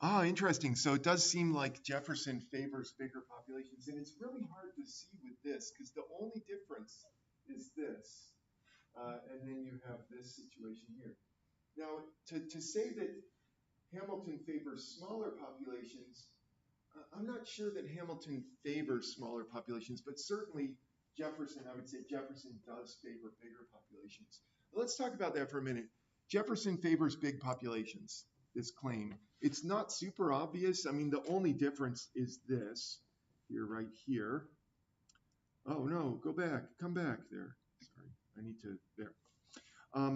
Ah, interesting. So it does seem like Jefferson favors bigger populations, and it's really hard to see with this because the only difference is this, and then you have this situation here. Now, to say that Hamilton favors smaller populations, I'm not sure that Hamilton favors smaller populations, but certainly Jefferson, I would say Jefferson does favor bigger populations. Let's talk about that for a minute. Jefferson favors big populations, this claim. It's not super obvious. I mean, the only difference is this here, right here. Oh no, go back, come back there. Sorry, I need to, there.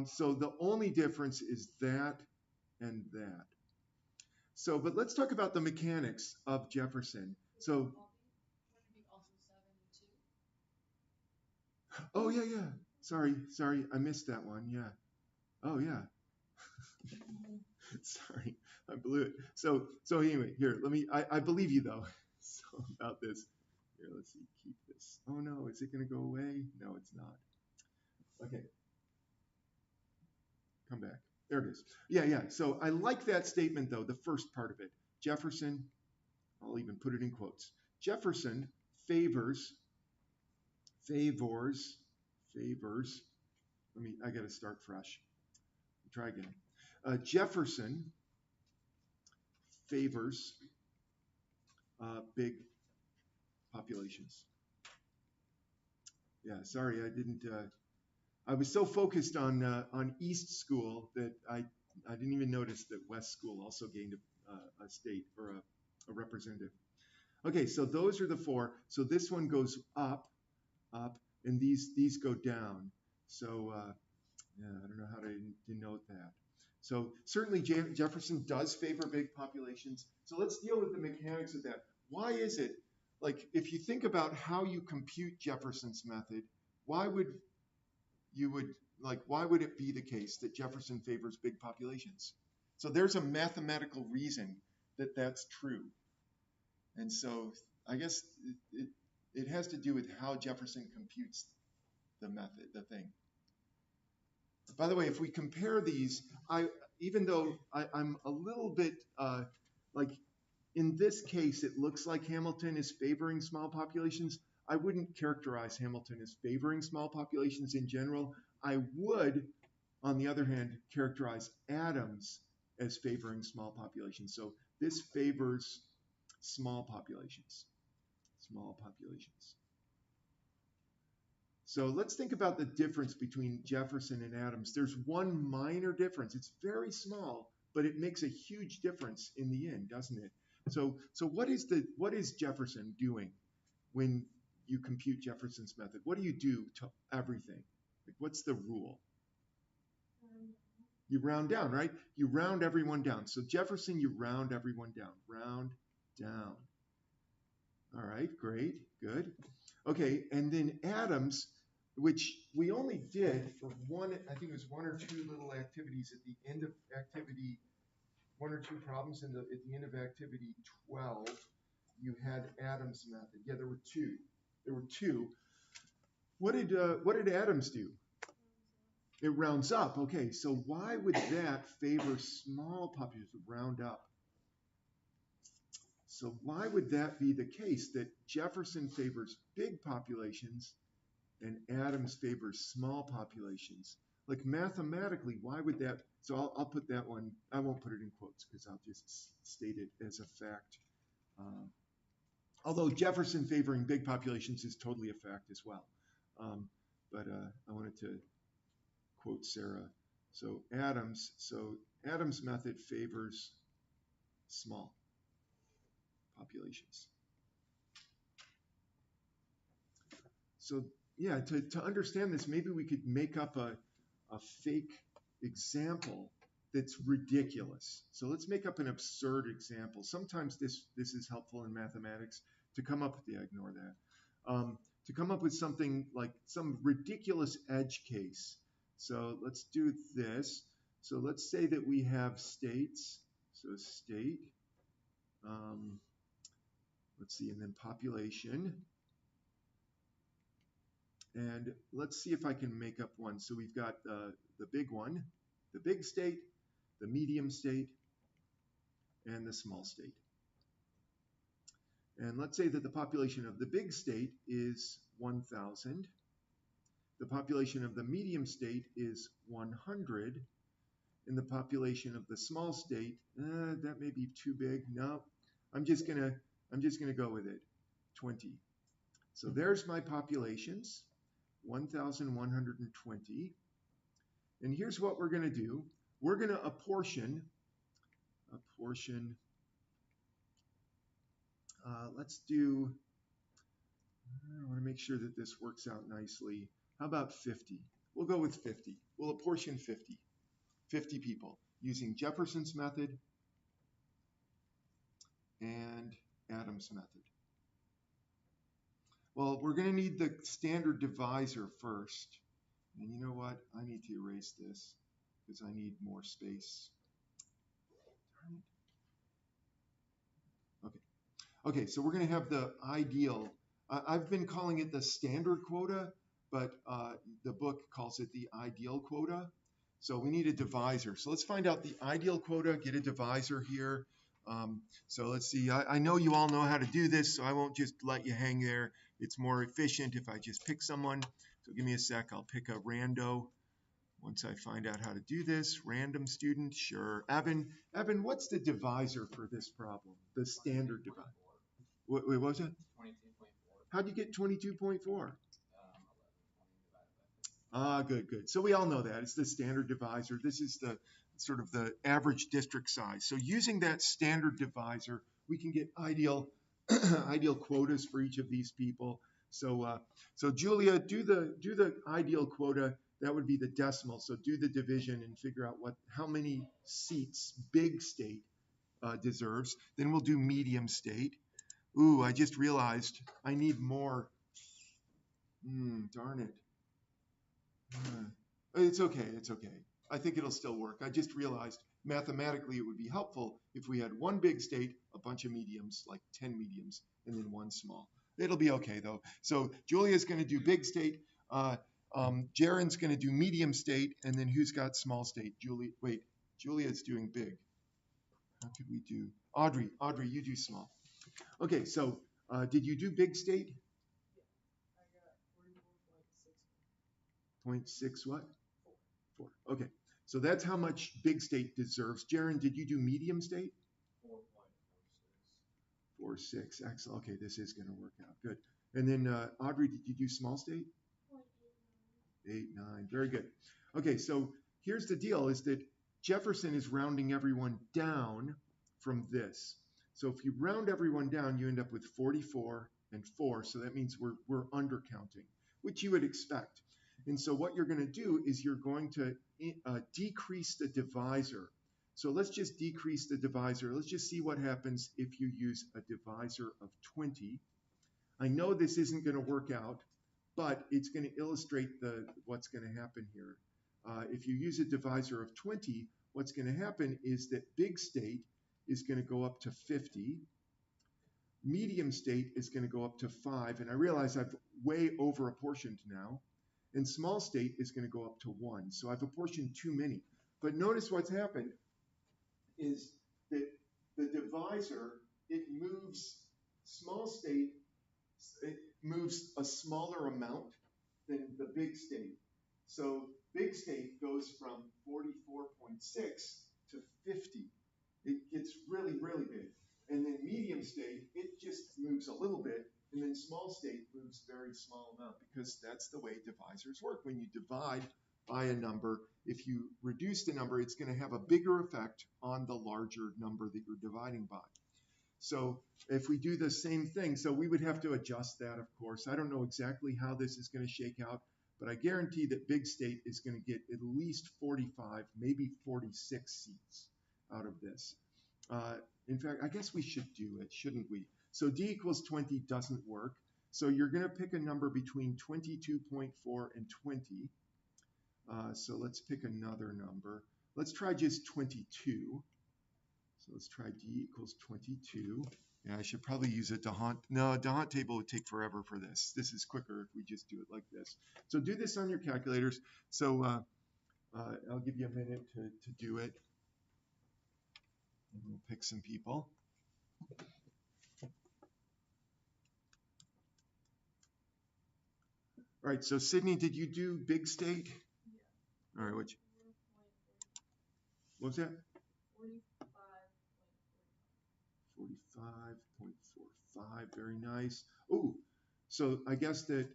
So the only difference is that and that. So, but let's talk about the mechanics of Jefferson. So, oh yeah, yeah. Sorry, I missed that one. Yeah. Oh yeah. Sorry, I blew it. So anyway, here, let me. I believe you though. So about this. Here, let's see. Keep this. Oh no, is it going to go away? No, it's not. Okay, come back. There it is. Yeah, yeah. So I like that statement though. The first part of it. Jefferson. I'll even put it in quotes. Jefferson favors. I got to start fresh. Try again. Jefferson favors big populations. Yeah, sorry, I didn't. I was so focused on East School that I didn't even notice that West School also gained a state or a representative. Okay, so those are the four. So this one goes up, and these go down. So yeah, I don't know how to denote that. So certainly Jefferson does favor big populations. So let's deal with the mechanics of that. Why is it, like, if you think about how you compute Jefferson's method, why would why would it be the case that Jefferson favors big populations? So there's a mathematical reason that that's true. And so I guess it has to do with how Jefferson computes the method, the thing. By the way, if we compare these, even though I'm a little bit like in this case, it looks like Hamilton is favoring small populations. I wouldn't characterize Hamilton as favoring small populations in general. I would, on the other hand, characterize Adams as favoring small populations. So this favors small populations. Small populations. So let's think about the difference between Jefferson and Adams. There's one minor difference. It's very small, but it makes a huge difference in the end, doesn't it? So what is Jefferson doing when you compute Jefferson's method? What do you do to everything? Like, what's the rule? You round down, right? You round everyone down. So Jefferson, you round everyone down. Round down. All right, great, good. Okay, and then Adams, which we only did for one, I think it was one or two little activities at the end of activity, one or two problems at the end of activity 12, you had Adams' method. Yeah, there were two. There were two. What did Adams do? It rounds up. Okay, so why would that favor small populations? Round up. So why would that be the case that Jefferson favors big populations and Adams favors small populations? Like mathematically, why would that? So I'll put that one. I won't put it in quotes because I'll just state it as a fact. Although Jefferson favoring big populations is totally a fact as well. But I wanted to quote Sarah. So Adams' method favors small populations. So yeah, to understand this, maybe we could make up a fake example that's ridiculous. So let's make up an absurd example. Sometimes this is helpful in mathematics to come up with, yeah, ignore that. To come up with something like some ridiculous edge case. So let's do this. So let's say that we have states. So state, let's see, and then population. And let's see if I can make up one. So we've got the big one, the big state, the medium state, and the small state. And let's say that the population of the big state is 1,000. The population of the medium state is 100. And the population of the small state, that may be too big. No, I'm just gonna go with it, 20. So there's my populations, 1,120. And here's what we're gonna do. We're gonna apportion, let's do, I wanna make sure that this works out nicely. How about 50? We'll go with 50. We'll apportion 50. 50 people using Jefferson's method and Adams' method. Well, we're going to need the standard divisor first. And you know what? I need to erase this because I need more space. Okay. Okay, so we're going to have the ideal. I've been calling it the standard quota, but the book calls it the ideal quota. So we need a divisor. So let's find out the ideal quota, get a divisor here. So let's see, I know you all know how to do this, so I won't just let you hang there. It's more efficient if I just pick someone. So give me a sec, I'll pick a rando. Once I find out how to do this, random student, sure. Evan, what's the divisor for this problem? The standard divisor. Wait, what was it? 22.4. How'd you get 22.4? Good. So we all know that. It's the standard divisor. This is the sort of the average district size. So using that standard divisor, we can get ideal ideal quotas for each of these people. So Julia, do the ideal quota. That would be the decimal. So do the division and figure out how many seats big state deserves. Then we'll do medium state. Ooh, I just realized I need more. Darn it. It's okay. I think it'll still work. I just realized mathematically it would be helpful if we had one big state, a bunch of mediums, like 10 mediums, and then one small. It'll be okay though. So Julia's going to do big state. Jaren's going to do medium state, and then who's got small state? Julia's doing big. How could we do? Audrey, you do small. Okay, so did you do big state? I got 44.6. 0.6 what? 4. Okay, so that's how much big state deserves. Jaren, did you do medium state? 4.46. 4.6. Excellent. Okay, this is going to work out. Good. And then Audrey, did you do small state? 0.89. Very good. Okay, so here's the deal: is that Jefferson is rounding everyone down from this. So if you round everyone down, you end up with 44 and 4. So that means we're undercounting, which you would expect. And so what you're going to do is you're going to decrease the divisor. So let's just decrease the divisor. Let's just see what happens if you use a divisor of 20. I know this isn't going to work out, but it's going to illustrate what's going to happen here. If you use a divisor of 20, what's going to happen is that big state is going to go up to 50. Medium state is going to go up to 5. And I realize I've way over apportioned now. And small state is going to go up to 1. So I've apportioned too many. But notice what's happened is that the divisor, it moves small state, it moves a smaller amount than the big state. So big state goes from 44.6 to 50. It gets really, really big. And then medium state, it just moves a little bit. And then small state moves a very small amount because that's the way divisors work. When you divide by a number, if you reduce the number, it's going to have a bigger effect on the larger number that you're dividing by. So if we do the same thing, so we would have to adjust that, of course. I don't know exactly how this is going to shake out, but I guarantee that big state is going to get at least 45, maybe 46 seats out of this. In fact, I guess we should do it, shouldn't we? So d equals 20 doesn't work. So you're going to pick a number between 22.4 and 20. So let's pick another number. Let's try just 22. So let's try d equals 22. Yeah, I should probably use a D'Hondt. No, a D'Hondt table would take forever for this. This is quicker if we just do it like this. So do this on your calculators. So I'll give you a minute to do it. And we'll pick some people. All right, so Sydney, did you do big state? Yeah. All right, what was that? 45.45, very nice. Oh, so I guess that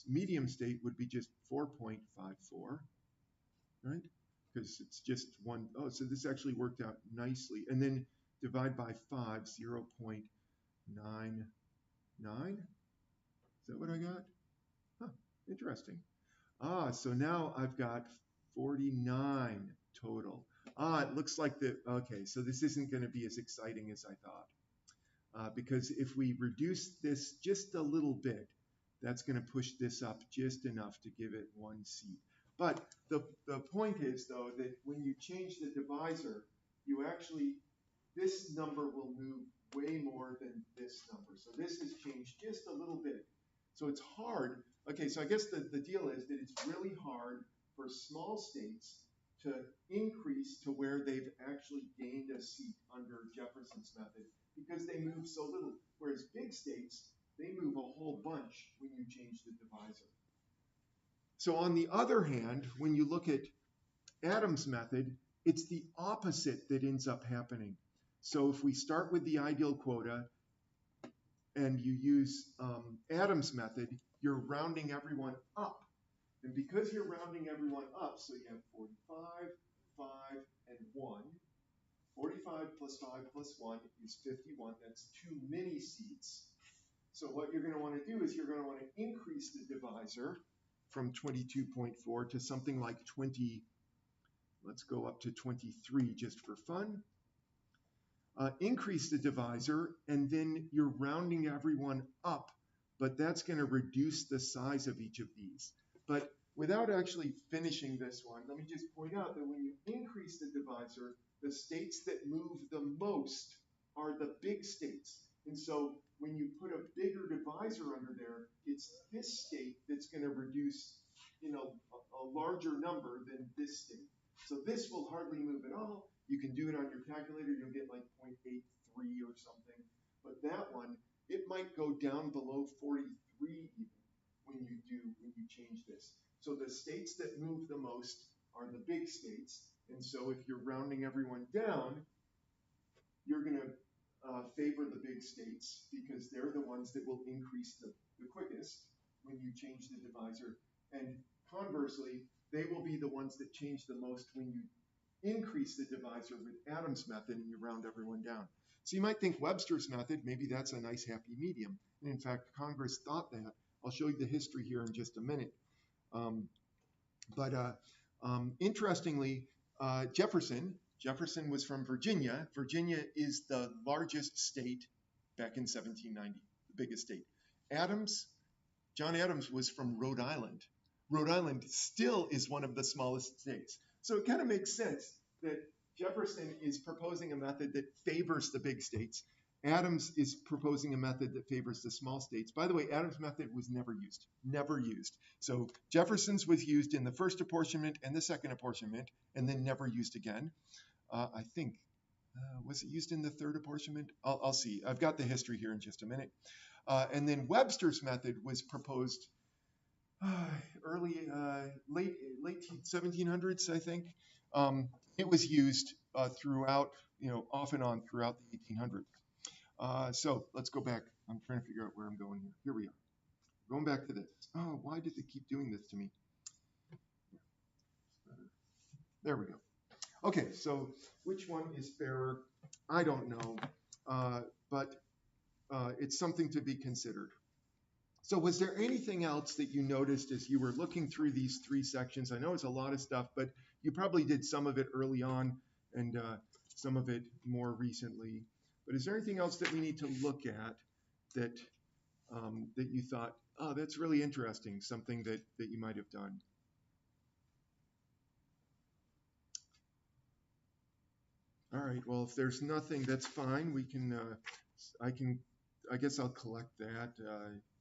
medium state would be just 4.54, right? Because it's just one. Oh, so this actually worked out nicely. And then divide by 5, 0.99. Is that what I got? Huh, interesting. So now I've got 49 total. It looks like okay, so this isn't going to be as exciting as I thought. Because if we reduce this just a little bit, that's going to push this up just enough to give it one seat. But the point is, though, that when you change the divisor, you actually, this number will move way more than this number. So this has changed just a little bit. So it's hard. Okay, so I guess the deal is that it's really hard for small states to increase to where they've actually gained a seat under Jefferson's method because they move so little. Whereas big states, they move a whole bunch when you change the divisor. So on the other hand, when you look at Adams' method, it's the opposite that ends up happening. So if we start with the ideal quota and you use Adams' method, you're rounding everyone up. And because you're rounding everyone up, so you have 45, 5, and 1. 45 plus 5 plus 1 is 51. That's 2 mini seats. So what you're going to want to do is you're going to want to increase the divisor from 22.4 to something like 20. Let's go up to 23 just for fun. Increase the divisor, and then you're rounding everyone up, but that's going to reduce the size of each of these. But without actually finishing this one, let me just point out that when you increase the divisor, the states that move the most are the big states. And so when you put a bigger divisor under there, it's this state that's going to reduce, a larger number than this state. So this will hardly move at all. You can do it on your calculator. You'll get like 0.83 or something. But that one, it might go down below 43 even when you change this. So the states that move the most are the big states. And so if you're rounding everyone down, you're going to favor the big states because they're the ones that will increase the quickest when you change the divisor. And conversely, they will be the ones that change the most when you increase the divisor with Adams' method and you round everyone down. So you might think Webster's method, maybe that's a nice happy medium. And in fact, Congress thought that. I'll show you the history here in just a minute. Interestingly, Jefferson was from Virginia. Virginia is the largest state back in 1790, the biggest state. John Adams was from Rhode Island. Rhode Island still is one of the smallest states. So it kind of makes sense that Jefferson is proposing a method that favors the big states. Adams is proposing a method that favors the small states. By the way, Adams' method was never used. So Jefferson's was used in the first apportionment and the second apportionment, and then never used again. I think, was it used in the third apportionment? I'll see. I've got the history here in just a minute. And then Webster's method was proposed late 1700s, I think. It was used throughout, off and on throughout the 1800s. So let's go back. I'm trying to figure out where I'm going here. Here we are. Going back to this. Oh, why did they keep doing this to me? There we go. Okay, so which one is fairer? I don't know, but it's something to be considered. So was there anything else that you noticed as you were looking through these three sections? I know it's a lot of stuff, but you probably did some of it early on and some of it more recently. But is there anything else that we need to look at that that you thought, oh, that's really interesting, something that you might have done? All right, well, if there's nothing, that's fine. We can, I guess I'll collect that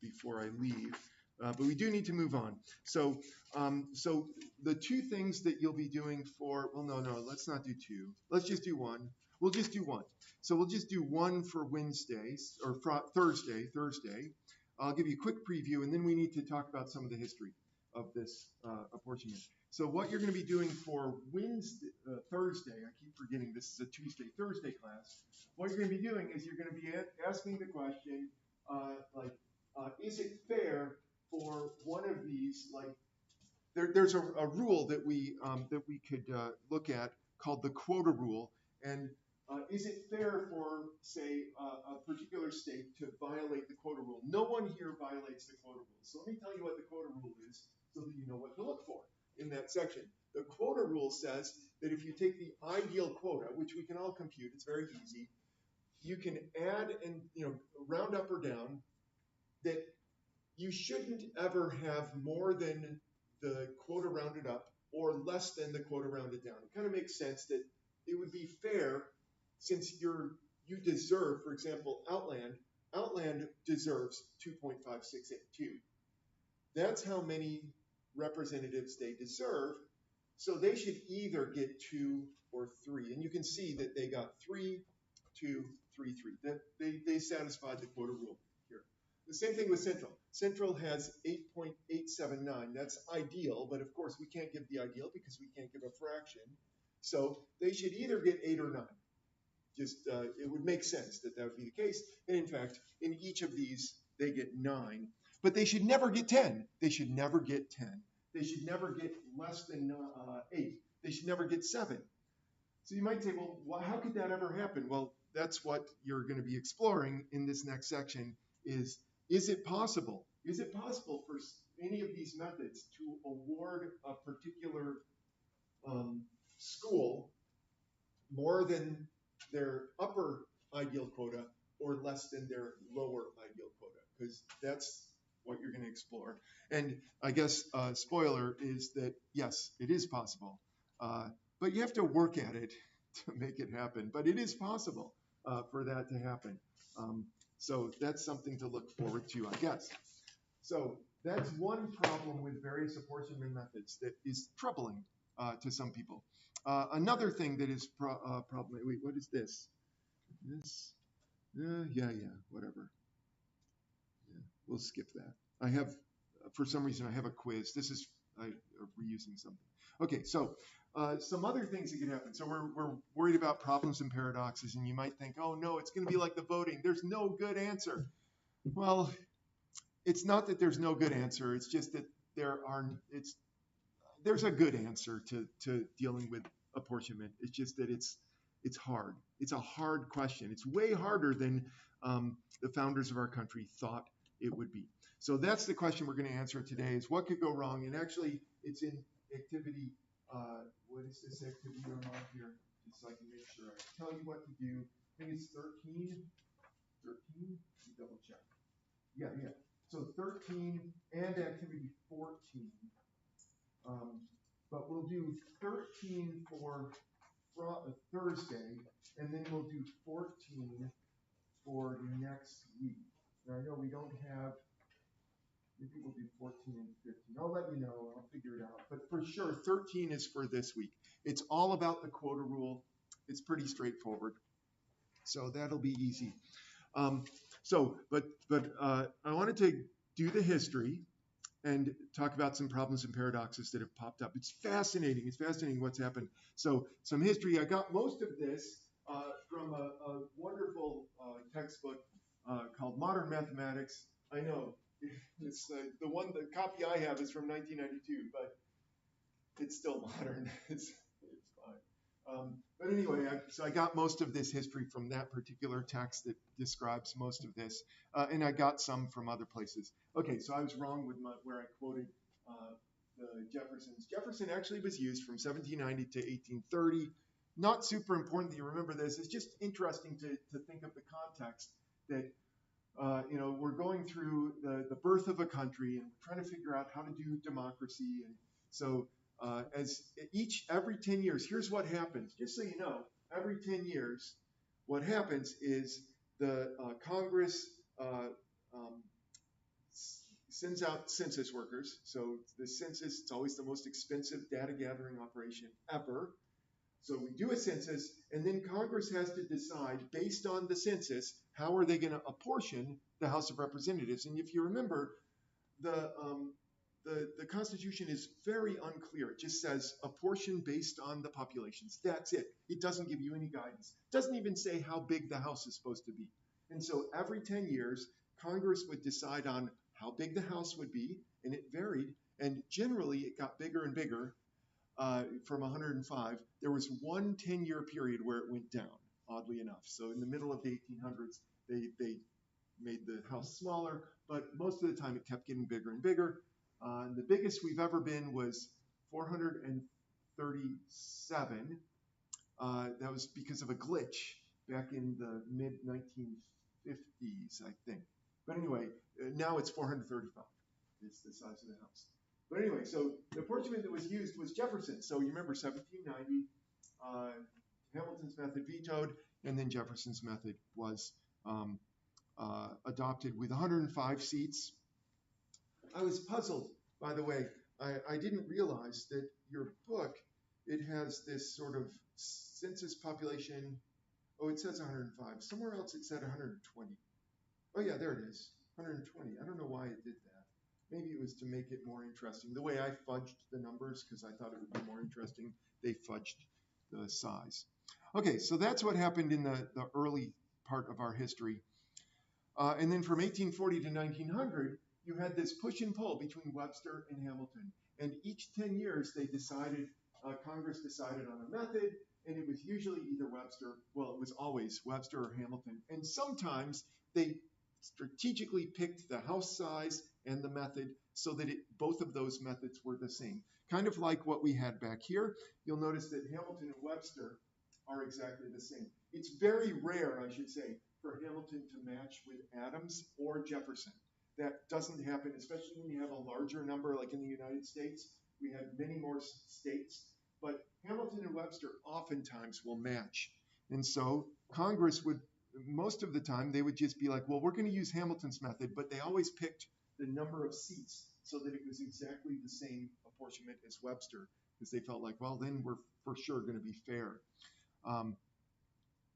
before I leave. But we do need to move on. So the two things that you'll be doing for, well, no, let's not do two. Let's just do one. We'll just do one. So we'll just do one for Wednesdays or Thursday. I'll give you a quick preview, and then we need to talk about some of the history of this apportionment. So what you're going to be doing for Thursday, I keep forgetting this is a Thursday class. What you're going to be doing is you're going to be asking the question, is it fair for one of these, like, there's a rule that we could look at called the quota rule, and is it fair for, say, a particular state to violate the quota rule? No one here violates the quota rule. So let me tell you what the quota rule is so that you know what to look for in that section. The quota rule says that if you take the ideal quota, which we can all compute, it's very easy, you can add and round up or down, that you shouldn't ever have more than the quota rounded up or less than the quota rounded down. It kind of makes sense that it would be fair since you deserve, for example, Outland deserves 2.5682. That's how many representatives they deserve. So they should either get 2 or 3. And you can see that they got 3, 2, 3, 3. That they satisfied the quota rule here. The same thing with Central. Central has 8.879. That's ideal, but of course we can't give the ideal because we can't give a fraction. So they should either get 8 or 9. Just it would make sense that that would be the case. And in fact, in each of these, they get 9. But they should never get 10. They should never get 10. They should never get less than 8. They should never get 7. So you might say, well, how could that ever happen? Well, that's what you're going to be exploring in this next section is it possible? Is it possible for any of these methods to award a particular school more than their upper ideal quota or less than their lower ideal quota? Because that's what you're going to explore. And I guess spoiler is that, yes, it is possible. But you have to work at it to make it happen. But it is possible for that to happen. So that's something to look forward to, I guess. So that's one problem with various apportionment methods that is troubling to some people. Another thing that is problem. Wait, what is this? This? Yeah, whatever. Yeah, we'll skip that. I have, for some reason, I have a quiz. This is reusing something. Okay, so some other things that can happen. So we're worried about problems and paradoxes, and you might think, oh no, it's going to be like the voting. There's no good answer. Well, it's not that there's no good answer. It's just that there's a good answer to dealing with apportionment. It's just that it's hard. It's a hard question. It's way harder than the founders of our country thought it would be. So that's the question we're going to answer today is what could go wrong? And actually, it's in activity, what is this activity on here? Just so I can make sure I tell you what to do. I think it's 13. 13? Double check. Yeah. So 13 and activity 14. But we'll do 13 for Thursday, and then we'll do 14 for next week. Now, I know we don't have, maybe we'll do 14 and 15. I'll let you know, I'll figure it out. But for sure, 13 is for this week. It's all about the quota rule. It's pretty straightforward. So that'll be easy. But I wanted to do the history and talk about some problems and paradoxes that have popped up. It's fascinating. It's fascinating what's happened. So some history. I got most of this from a wonderful textbook called Modern Mathematics. I know it's the copy I have is from 1992, but it's still modern. It's fine. But anyway, so I got most of this history from that particular text that describes most of this, and I got some from other places. Okay, so I was wrong with where I quoted the Jeffersons. Jefferson actually was used from 1790 to 1830. Not super important that you remember this. It's just interesting to think of the context that we're going through the birth of a country and we're trying to figure out how to do democracy. And so every 10 years, here's what happens. Just so you know, every 10 years, what happens is the Congress sends out census workers. So the census, it's always the most expensive data gathering operation ever. So we do a census, and then Congress has to decide, based on the census, how are they going to apportion the House of Representatives. And if you remember, the, um, the Constitution is very unclear. It just says apportion based on the populations. That's it. It doesn't give you any guidance. It doesn't even say how big the House is supposed to be. And so every 10 years, Congress would decide on how big the House would be, and it varied. And generally, it got bigger and bigger from 105. There was one 10-year period where it went down, oddly enough. So in the middle of the 1800s, they made the house smaller, but most of the time it kept getting bigger and bigger. And the biggest we've ever been was 437. That was because of a glitch back in the mid 1950s, I think. But anyway, now it's 435. It's the size of the house. But anyway, so the apportionment that was used was Jefferson. So you remember 1790, Hamilton's method vetoed, and then Jefferson's method was adopted with 105 seats. I was puzzled, by the way. I didn't realize that your book, it has this sort of census population. Oh, it says 105. Somewhere else it said 120. Oh yeah, there it is, 120. I don't know why it did that. Maybe it was to make it more interesting. The way I fudged the numbers, because I thought it would be more interesting, they fudged the size. Okay, so that's what happened in the early part of our history. And then from 1840 to 1900, you had this push and pull between Webster and Hamilton. And each 10 years, they decided, Congress decided on a method, and it was usually either Webster, well, it was always Webster or Hamilton. And sometimes they strategically picked the house size and the method so that both of those methods were the same. Kind of like what we had back here. You'll notice that Hamilton and Webster are exactly the same. It's very rare, I should say, for Hamilton to match with Adams or Jefferson. That doesn't happen, especially when you have a larger number, like in the United States. We have many more states, but Hamilton and Webster oftentimes will match. And so Congress would, most of the time, they would just be like, well, we're going to use Hamilton's method, but they always picked the number of seats so that it was exactly the same apportionment as Webster, because they felt like, well, then we're for sure going to be fair.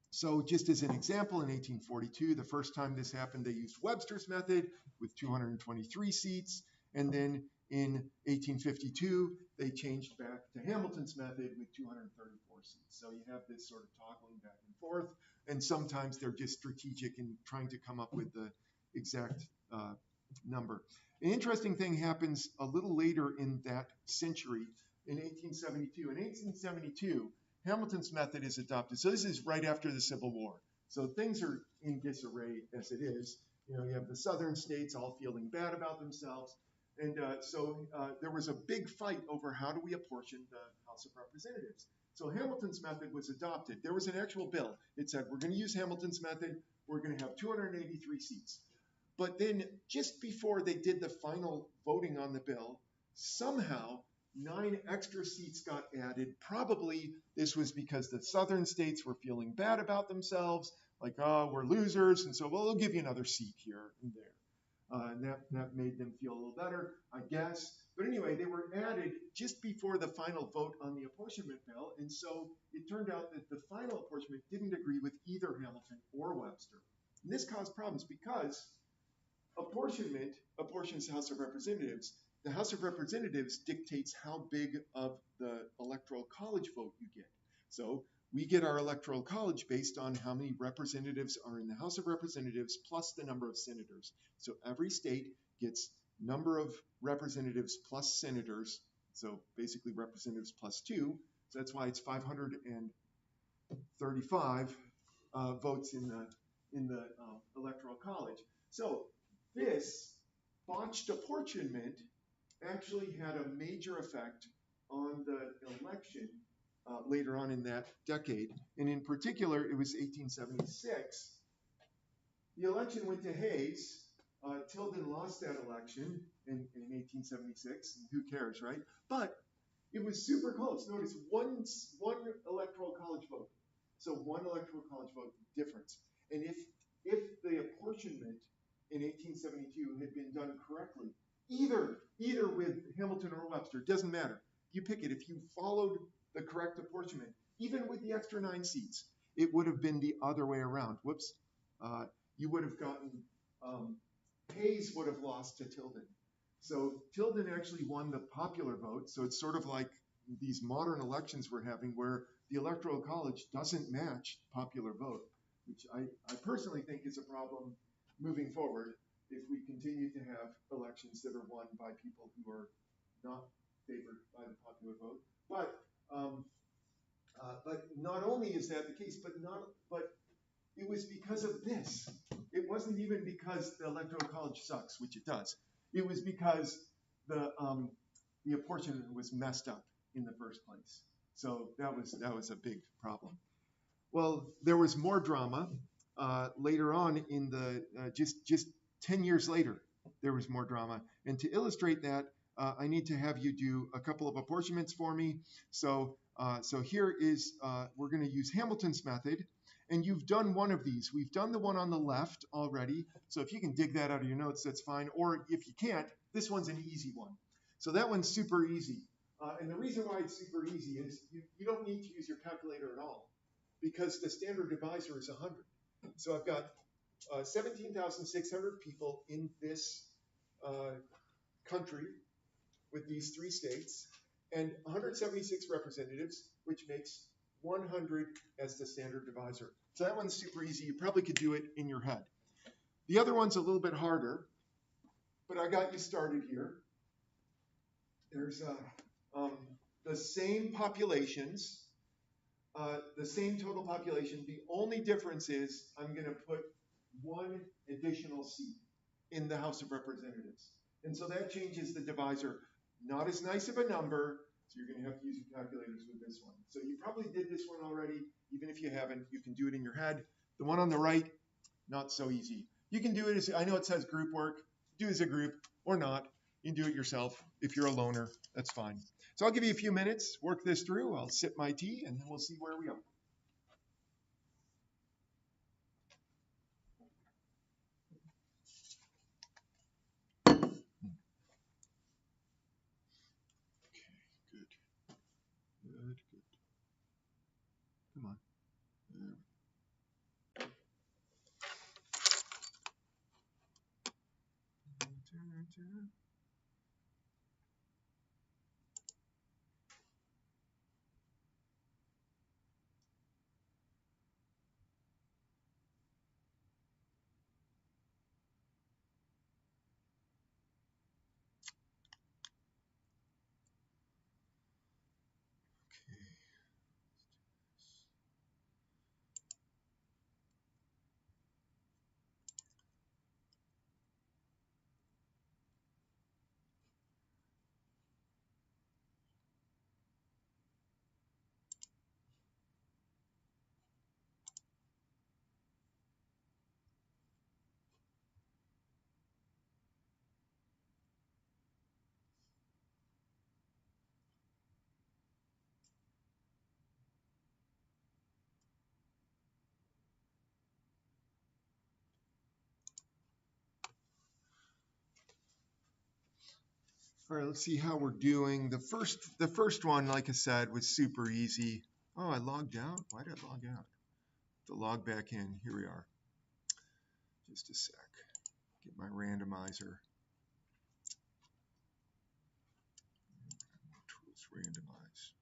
So just as an example, in 1842, the first time this happened, they used Webster's method with 223 seats. And then in 1852, they changed back to Hamilton's method with 234 seats. So you have this sort of toggling back and forth. And sometimes they're just strategic in trying to come up with the exact number. An interesting thing happens a little later in that century, in 1872. In 1872, Hamilton's method is adopted. So this is right after the Civil War. So things are in disarray as it is. You know, you have the southern states all feeling bad about themselves. And so there was a big fight over how do we apportion the House of Representatives. So Hamilton's method was adopted. There was an actual bill. It said, we're going to use Hamilton's method. We're going to have 283 seats. But then just before they did the final voting on the bill, somehow 9 extra seats got added. Probably this was because the southern states were feeling bad about themselves, like, oh, we're losers, and so, well, we'll give you another seat here and there. And that made them feel a little better, I guess. But anyway, they were added just before the final vote on the apportionment bill, and so it turned out that the final apportionment didn't agree with either Hamilton or Webster. And this caused problems because apportionment apportions the House of Representatives. The House of Representatives dictates how big of the electoral college vote you get. So we get our electoral college based on how many representatives are in the House of Representatives plus the number of senators. So every state gets number of representatives plus senators, so basically representatives plus 2. So that's why it's 535 votes in the electoral college. So this botched apportionment actually had a major effect on the election later on in that decade. And in particular, it was 1876. The election went to Hayes. Tilden lost that election in 1876. Who cares, right? But it was super close. Notice one electoral college vote. So one electoral college vote difference. And if the apportionment in 1872 had been done correctly, Either with Hamilton or Webster, doesn't matter. You pick it. If you followed the correct apportionment, even with the extra 9 seats, it would have been the other way around. Whoops. Uh, you would have gotten, Hayes would have lost to Tilden. So Tilden actually won the popular vote. So it's sort of like these modern elections we're having where the Electoral College doesn't match popular vote, which I personally think is a problem moving forward if we continue to have elections that are won by people who are not favored by the popular vote. But not only is that the case, but it was because of this. It wasn't even because the Electoral College sucks, which it does. It was because the apportionment was messed up in the first place. So that was a big problem. Well, there was more drama later on in the just 10 years later. There was more drama, and to illustrate that, I need to have you do a couple of apportionments for me. So here is we're going to use Hamilton's method, and you've done one of these. We've done the one on the left already. So if you can dig that out of your notes, that's fine. Or if you can't, this one's an easy one. So that one's super easy. And the reason why it's super easy is you don't need to use your calculator at all, because the standard divisor is 100. So I've got 17,600 people in this country with these 3 states, and 176 representatives, which makes 100 as the standard divisor. So that one's super easy. You probably could do it in your head. The other one's a little bit harder, but I got you started here. There's the same populations, the same total population. The only difference is I'm going to put 1 additional seat in the House of Representatives. And so that changes the divisor. Not as nice of a number, so you're going to have to use your calculators with this one. So you probably did this one already. Even if you haven't, you can do it in your head. The one on the right, not so easy. You can do it as, I know it says group work. Do it as a group or not. You can do it yourself. If you're a loner, that's fine. So I'll give you a few minutes, work this through. I'll sip my tea, and then we'll see where we go. Good. Good, good. Come on. There. All right, let's see how we're doing. The first one, like I said, was super easy. Oh, I logged out. Why did I log out? To log back in. Here we are. Just a sec. Get my randomizer. Tools randomize.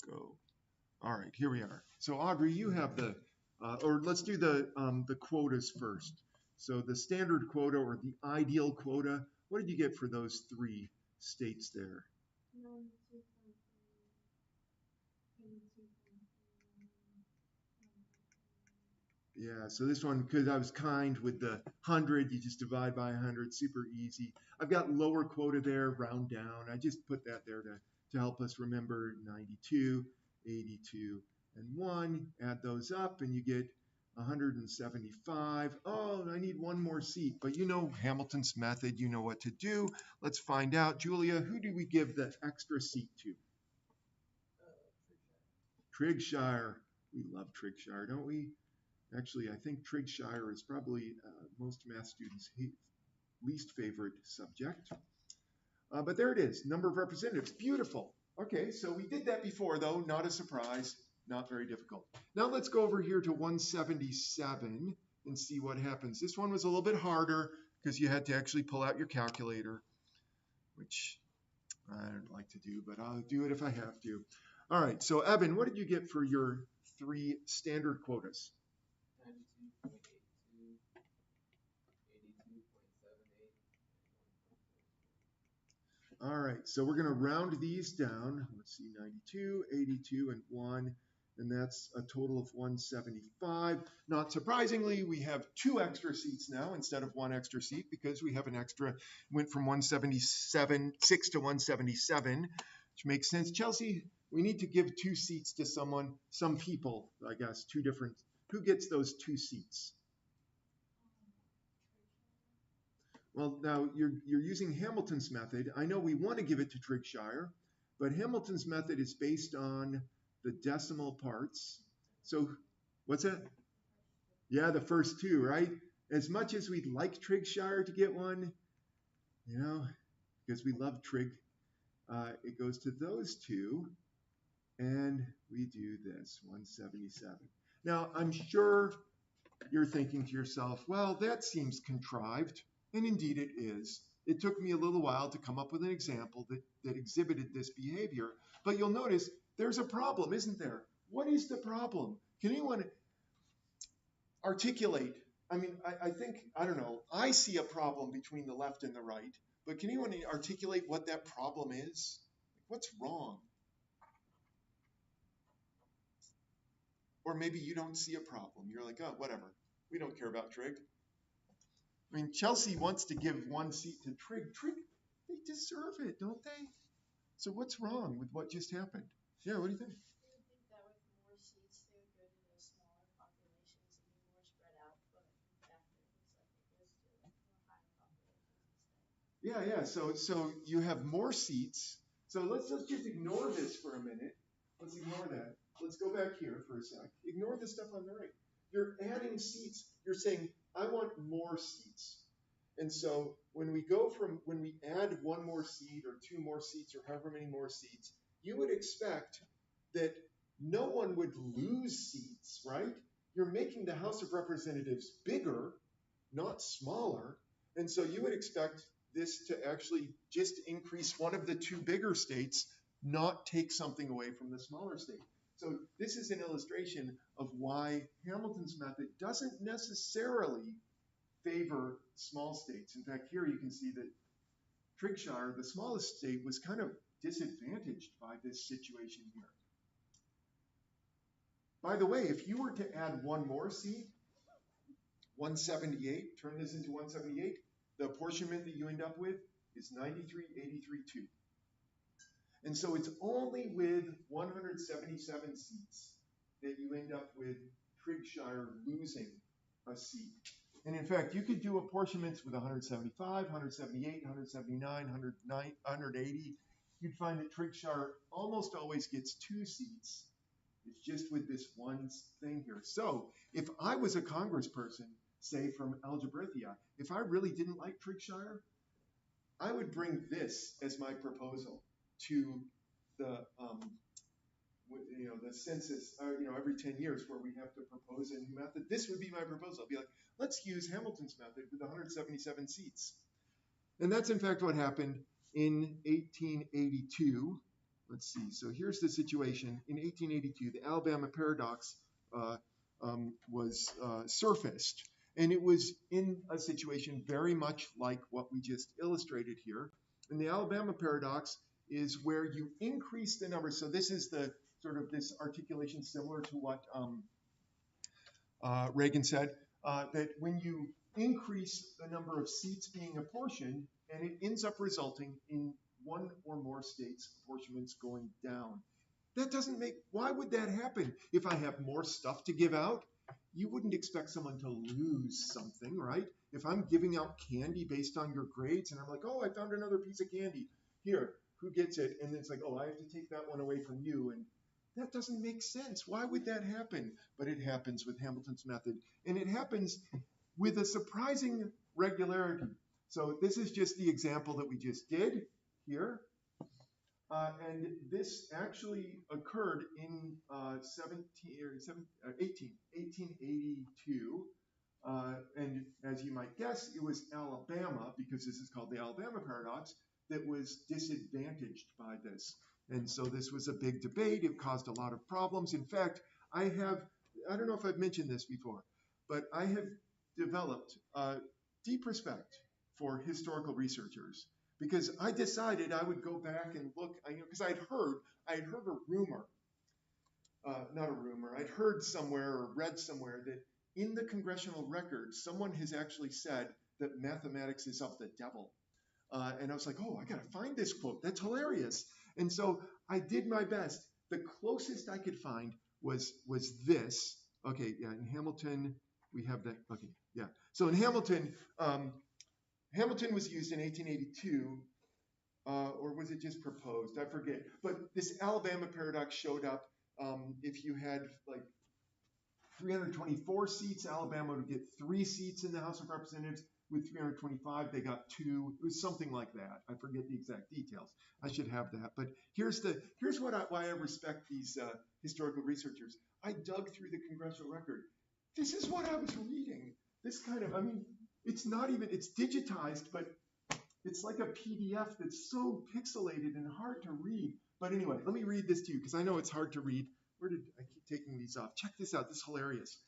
Go. All right, here we are. So Audrey, you have the, or let's do the quotas first. So the standard quota or the ideal quota. What did you get for those 3 states there? Yeah, so this one, because I was kind with the 100, you just divide by 100, super easy. I've got lower quota there, round down. I just put that there to help us remember 92, 82, and 1. Add those up, and you get 175. Oh, I need 1 more seat. But you know Hamilton's method, you know what to do. Let's find out. Julia, who do we give the extra seat to? Trigshire. We love Trigshire, don't we? Actually, I think Trigshire is probably most math students' least favorite subject. But there it is, number of representatives. Beautiful. Okay, so we did that before, though. Not a surprise. Not very difficult. Now let's go over here to 177 and see what happens. This one was a little bit harder because you had to actually pull out your calculator, which I don't like to do, but I'll do it if I have to. All right, so Evan, what did you get for your 3 standard quotas? 92.82, 82.78. All right, so we're going to round these down. Let's see, 92, 82, and 1, and that's a total of 175. Not surprisingly, we have 2 extra seats now instead of 1 extra seat because we have an extra, went from 176 to 177, which makes sense. Chelsea, we need to give 2 seats to someone, some people, I guess, 2 different. Who gets those 2 seats? Well, now you're using Hamilton's method. I know we want to give it to Triggshire, but Hamilton's method is based on the decimal parts. So what's that? Yeah, the first 2, right? As much as we'd like Triggshire to get one, you know, because we love Trig, it goes to those 2, and we do this, 177. Now, I'm sure you're thinking to yourself, well, that seems contrived. And indeed it is. It took me a little while to come up with an example that exhibited this behavior. But you'll notice there's a problem, isn't there? What is the problem? Can anyone articulate? I mean, I think, I don't know, I see a problem between the left and the right, but can anyone articulate what that problem is? What's wrong? Or maybe you don't see a problem. You're like, oh, whatever. We don't care about trig. I mean, Chelsea wants to give 1 seat to Trig. Trig, they deserve it, don't they? So what's wrong with what just happened? Yeah, what do you think? I would think that with more seats, they would go to the smaller populations and be more spread out. But in fact, it looks like it goes to more higher populations instead. Yeah. So you have more seats. So let's just ignore this for a minute. Let's ignore that. Let's go back here for a sec. Ignore the stuff on the right. You're adding seats. You're saying, I want more seats. And so when we add 1 more seat or 2 more seats or however many more seats, you would expect that no one would lose seats, right? You're making the House of Representatives bigger, not smaller. And so you would expect this to actually just increase one of the 2 bigger states, not take something away from the smaller state. So this is an illustration of why Hamilton's method doesn't necessarily favor small states. In fact, here you can see that Triggshire, the smallest state, was kind of disadvantaged by this situation here. By the way, if you were to add 1 more seat, 178, turn this into 178, the apportionment that you end up with is 93, 83, 2. And so it's only with 177 seats that you end up with Triggshire losing a seat. And in fact, you could do apportionments with 175, 178, 179, 180. You'd find that Triggshire almost always gets 2 seats. It's just with this one thing here. So if I was a congressperson, say from Algebrithia, if I really didn't like Triggshire, I would bring this as my proposal to the the census, every 10 years where we have to propose a new method. This would be my proposal. I'd be like, let's use Hamilton's method with 177 seats. And that's in fact what happened in 1882. Let's see. So here's the situation. In 1882, the Alabama paradox was surfaced. And it was in a situation very much like what we just illustrated here. And the Alabama paradox is where you increase the number. So this is the sort of this articulation similar to what Reagan said, that when you increase the number of seats being apportioned, and it ends up resulting in 1 or more states' apportionments going down. That doesn't make, why would that happen? If I have more stuff to give out, you wouldn't expect someone to lose something, right? If I'm giving out candy based on your grades and I'm like, oh, I found another piece of candy. Here, who gets it? And it's like, oh, I have to take that one away from you. And that doesn't make sense. Why would that happen? But it happens with Hamilton's method. And it happens with a surprising regularity. So this is just the example that we just did here. And this actually occurred in 1882. And as you might guess, it was Alabama, because this is called the Alabama paradox, that was disadvantaged by this. And so this was a big debate. It caused a lot of problems. In fact, I don't know if I've mentioned this before, but I have developed deep respect for historical researchers, because I decided I would go back and look, because I'd heard a rumor, not a rumor, I'd heard somewhere or read somewhere that in the congressional record, someone has actually said that mathematics is of the devil. And I was like, oh, I got to find this quote. That's hilarious. And so I did my best. The closest I could find was this. Okay, yeah, in Hamilton, we have that. Okay, yeah. So in Hamilton, Hamilton was used in 1882, or was it just proposed? I forget. But this Alabama paradox showed up if you had like 324 seats, Alabama would get 3 seats in the House of Representatives. With 325, they got 2. It was something like that. I forget the exact details. I should have that. But here's why I respect these historical researchers. I dug through the congressional record. This is what I was reading. This kind of, it's not even, it's digitized, but it's like a PDF that's so pixelated and hard to read. But anyway, let me read this to you, because I know it's hard to read. Where did I keep taking these off? Check this out. This is hilarious.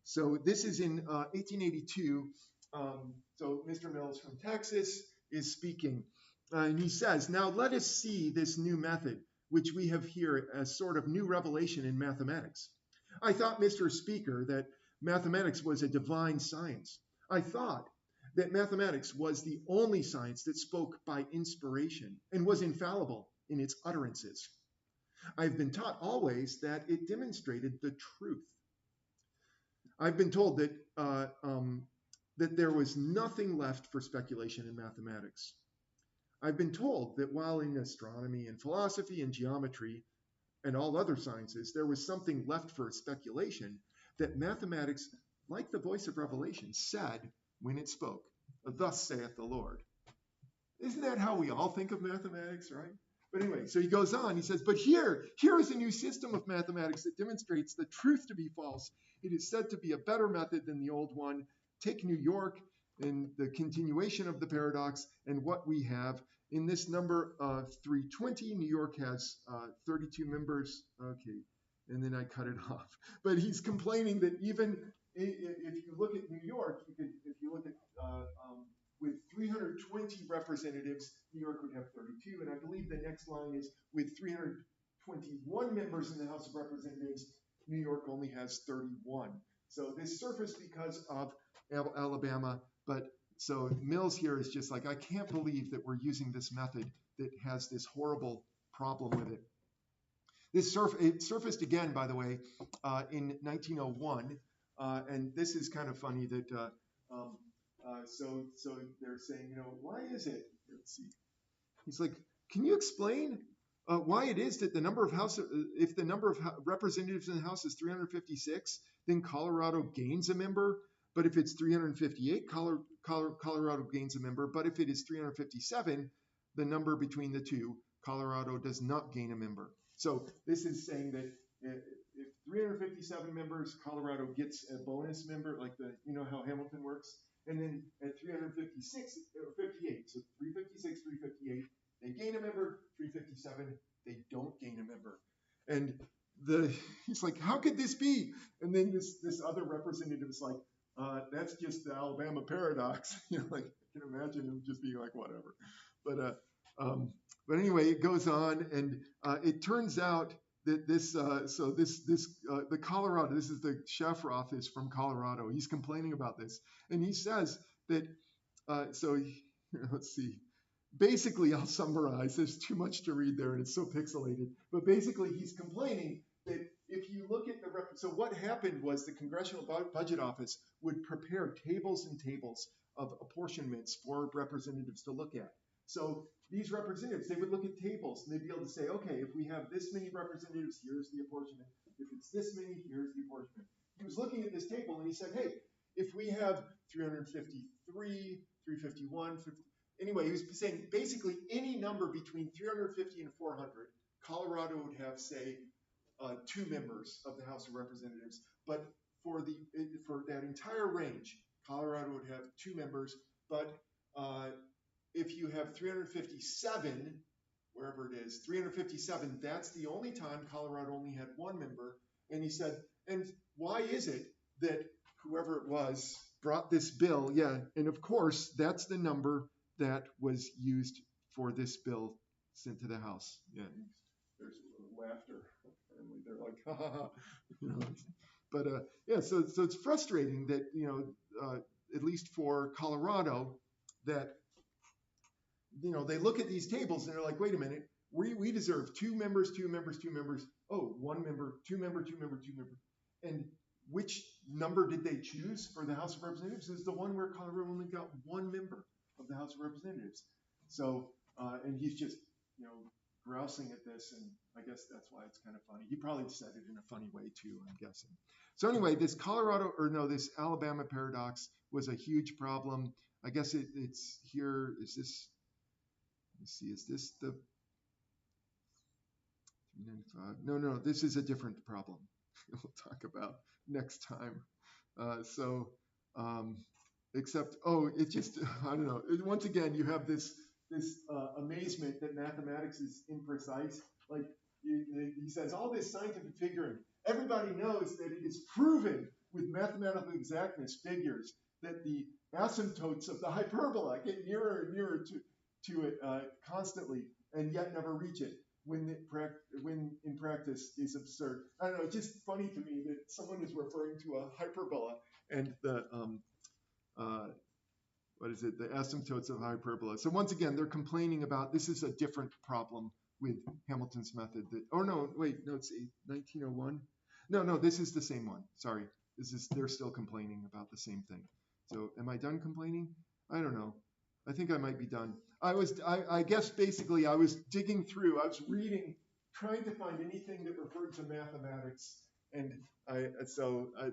So this is in 1882. So Mr. Mills from Texas is speaking. And he says, now let us see this new method, which we have here as sort of new revelation in mathematics. I thought, Mr. Speaker, that mathematics was a divine science. I thought that mathematics was the only science that spoke by inspiration and was infallible in its utterances. I've been taught always that it demonstrated the truth. I've been told that that there was nothing left for speculation in mathematics. I've been told that while in astronomy and philosophy and geometry and all other sciences there was something left for speculation, that mathematics, like the voice of revelation, said when it spoke, "Thus saith the Lord." Isn't that how we all think of mathematics, right? But anyway, so he goes on, he says, but here is a new system of mathematics that demonstrates the truth to be false. It is said to be a better method than the old one. Take New York and the continuation of the paradox and what we have. In this number 320, New York has 32 members. Okay, and then I cut it off. But he's complaining that even if you look at New York, if you look at with 320 representatives, New York would have 32. And I believe the next line is with 321 members in the House of Representatives, New York only has 31. So this surfaced because of Alabama. But so Mills here is just like, I can't believe that we're using this method that has this horrible problem with it. It surfaced again, by the way, in 1901. And this is kind of funny that so they're saying, why is it? Let's see. He's like, can you explain why it is that if the number of representatives in the House is 356, then Colorado gains a member, but if it's 358, Colorado gains a member, but if it is 357, the number between the two, Colorado does not gain a member. So this is saying that if 357 members, Colorado gets a bonus member, like how Hamilton works. And then at 356 or 58, so 356, 358, they gain a member. 357, they don't gain a member. And he's like, how could this be? And then this other representative is like, that's just the Alabama paradox. Like I can imagine him just being like, whatever. But anyway, it goes on, and it turns out that the Colorado, this is the Sheffroth is from Colorado. He's complaining about this, and he says that. Let's see. Basically, I'll summarize. There's too much to read there, and it's so pixelated. But basically, he's complaining that if you look at so what happened was the Congressional Budget Office would prepare tables and tables of apportionments for representatives to look at. So these representatives, they would look at tables and they'd be able to say, okay, if we have this many representatives, here's the apportionment. If it's this many, here's the apportionment. He was looking at this table and he said, hey, if we have 353, 351, anyway, he was saying basically any number between 350 and 400, Colorado would have, say, 2 members of the House of Representatives, but for that entire range, Colorado would have 2 members. But if you have 357, wherever it is, 357, that's the only time Colorado only had 1 member. And he said, and why is it that whoever it was brought this bill? Yeah, and of course, that's the number that was used for this bill sent to the House. Yeah, there's laughter. Apparently, they're like, ha ha ha. You know, but yeah, so it's frustrating that, at least for Colorado, that they look at these tables and they're like, wait a minute, we deserve 2 members, 2 members, 2 members. Oh, 1 member, 2 member, 2 member, 2 member. And which number did they choose for the House of Representatives? Is the one where Colorado only got 1 member of the House of Representatives. So, and he's just, grousing at this, and I guess that's why it's kind of funny. He probably said it in a funny way too, I'm guessing. So anyway, this Alabama paradox was a huge problem. I guess it's here. Is this? Let's see. Is this the 395? No. This is a different problem. We'll talk about next time. Except, it just, I don't know. Once again, you have this amazement that mathematics is imprecise. Like he says, all this scientific figuring. Everybody knows that it is proven with mathematical exactness figures that the asymptotes of the hyperbola get nearer and nearer to it constantly, and yet never reach it. When in practice is absurd. I don't know. It's just funny to me that someone is referring to a hyperbola and the the asymptotes of hyperbola. So once again, they're complaining about this is a different problem with Hamilton's method. It's 1901. No, this is the same one. Sorry, they're still complaining about the same thing. So am I done complaining? I don't know. I think I might be done. I guess basically I was digging through. I was reading, trying to find anything that referred to mathematics, and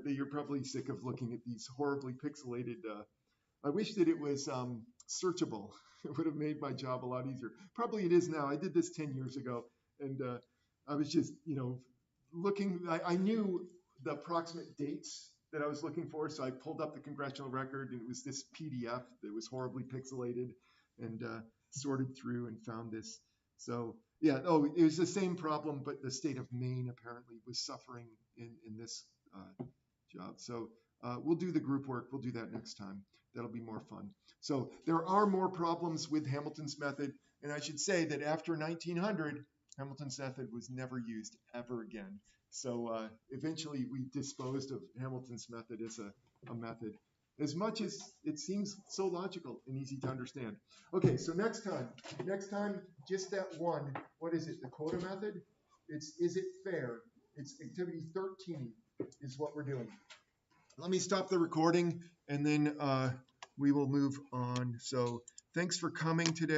you're probably sick of looking at these horribly pixelated. I wish that it was searchable. It would have made my job a lot easier. Probably it is now. I did this 10 years ago, and I was just, looking. I knew the approximate dates that I was looking for, so I pulled up the congressional record, and it was this PDF that was horribly pixelated, and sorted through and found this. So yeah, it was the same problem, but the state of Maine apparently was suffering in this job. So we'll do the group work. We'll do that next time. That'll be more fun. So there are more problems with Hamilton's method, and I should say that after 1900, Hamilton's method was never used ever again. So eventually we disposed of Hamilton's method as a method, as much as it seems so logical and easy to understand. Okay, so next time, just that one. What is it? The quota method? Is it fair? It's activity 13 is what we're doing. Let me stop the recording, and then we will move on. So thanks for coming today.